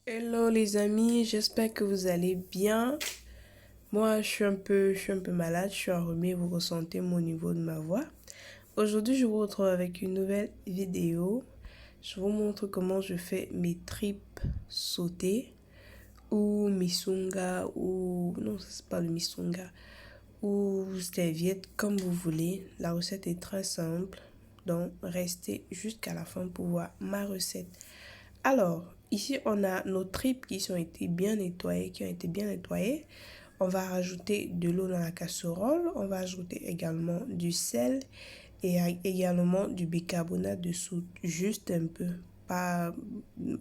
Hello les amis, j'espère que vous allez bien. Moi, je suis un peu malade, je suis enrhumée, vous ressentez mon niveau de ma voix. Aujourd'hui, je vous retrouve avec une nouvelle vidéo. Je vous montre comment je fais mes tripes sautées ou misunga ou non, ça c'est pas le misunga ou serviette comme vous voulez. La recette est très simple. Donc, restez jusqu'à la fin pour voir ma recette. Alors, ici, on a nos tripes qui ont été bien nettoyées, On va rajouter de l'eau dans la casserole. On va ajouter également du sel et également du bicarbonate de soude. Juste un peu. Pas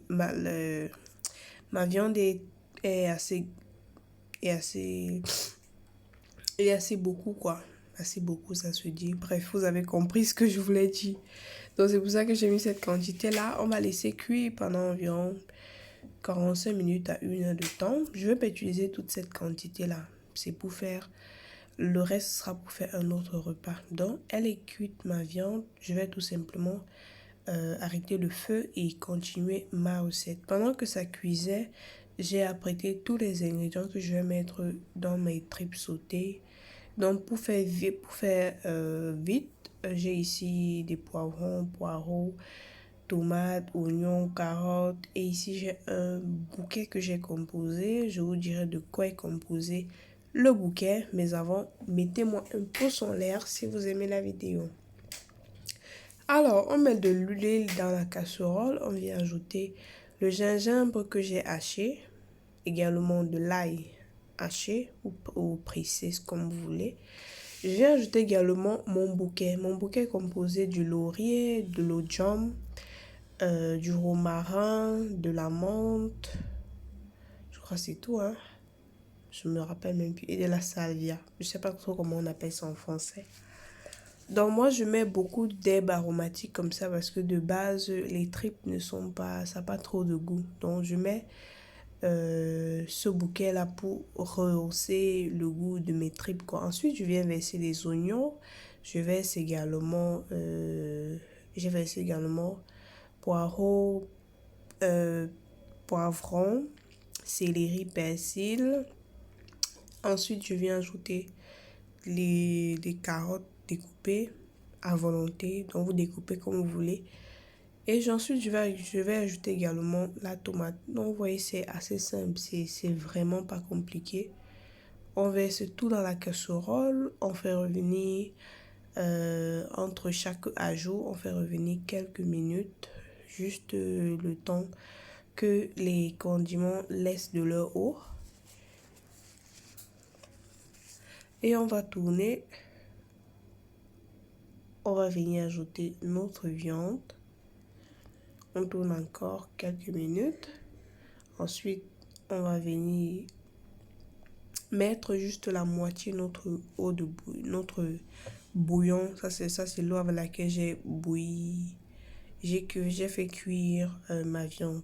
ma, le- Ma viande est assez, est assez, est assez beaucoup, quoi. Assez beaucoup, ça se dit. Bref, vous avez compris ce que je voulais dire. Donc, c'est pour ça que j'ai mis cette quantité-là. On va laisser cuire pendant environ 45 minutes à 1 heure de temps. Je ne vais pas utiliser toute cette quantité-là. C'est pour faire... Le reste sera pour faire un autre repas. Donc, elle est cuite, ma viande. Je vais tout simplement arrêter le feu et continuer ma recette. Pendant que ça cuisait, j'ai apprêté tous les ingrédients que je vais mettre dans mes tripes sautées. Donc, pour faire vite, j'ai ici des poivrons, poireaux, tomates, oignons, carottes. Et ici, j'ai un bouquet que j'ai composé. Je vous dirai de quoi est composé le bouquet. Mais avant, mettez-moi un pouce en l'air si vous aimez la vidéo. Alors, on met de l'huile dans la casserole. On vient ajouter le gingembre que j'ai haché. Également de l'ail haché ou pressé, comme vous voulez. Je viens ajouter également mon bouquet. Mon bouquet est composé du laurier, de l'eau de jambe, du romarin, de la menthe, je crois que c'est tout, hein. Je me rappelle même plus. Et de la salvia. Je sais pas trop comment on appelle ça en français. Donc moi, je mets beaucoup d'herbes aromatiques comme ça parce que de base, les tripes ne sont pas... Ça n'a pas trop de goût. Donc je mets ce bouquet-là pour rehausser le goût de mes tripes, quoi. Ensuite, je viens verser les oignons. Je verse également... j'ai versé également poireaux, euh, poivron, céleri, persil. Ensuite, je viens ajouter les carottes découpées à volonté. Donc, vous découpez comme vous voulez. Et ensuite, je vais ajouter également la tomate. Donc, vous voyez, c'est assez simple. C'est vraiment pas compliqué. On verse tout dans la casserole. On fait revenir entre chaque ajout. On fait revenir quelques minutes. Juste le temps que les condiments laissent de leur eau. Et on va tourner. On va venir ajouter notre viande. On tourne encore quelques minutes. Ensuite, on va venir mettre juste la moitié de notre bouillon. Ça c'est l'eau avec laquelle j'ai bouilli. J'ai fait cuire ma viande.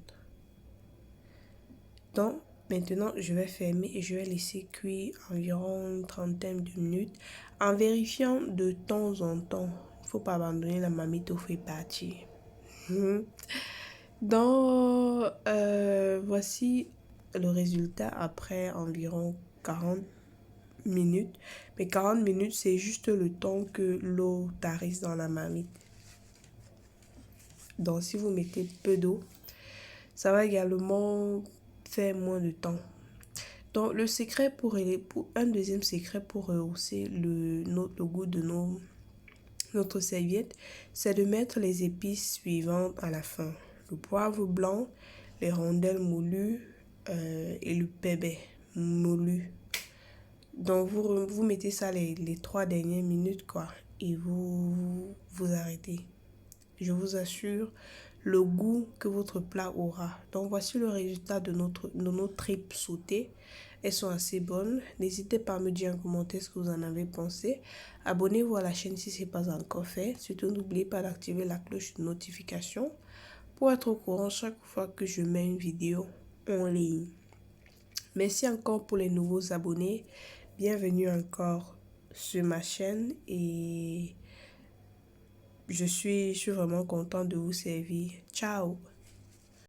Donc, maintenant, je vais fermer et je vais laisser cuire environ une trentaine de minutes en vérifiant de temps en temps. Il ne faut pas abandonner la marmite au feu partir. Donc, voici le résultat après environ 40 minutes. Mais 40 minutes, c'est juste le temps que l'eau tarisse dans la marmite. Donc, si vous mettez peu d'eau, ça va également faire moins de temps. Donc, le secret pour un deuxième secret pour rehausser le goût de notre serviette, c'est de mettre les épices suivantes à la fin. Le poivre blanc, les rondelles moulues et le pépé moulu. Donc, vous mettez ça les 3 dernières minutes, quoi. Et vous arrêtez. Je vous assure le goût que votre plat aura. Donc, voici le résultat de nos tripes sautées. Elles sont assez bonnes. N'hésitez pas à me dire en commentaire ce que vous en avez pensé. Abonnez-vous à la chaîne si ce n'est pas encore fait. Surtout, n'oubliez pas d'activer la cloche de notification pour être au courant chaque fois que je mets une vidéo en ligne. Merci encore pour les nouveaux abonnés. Bienvenue encore sur ma chaîne et je suis vraiment contente de vous servir. Ciao!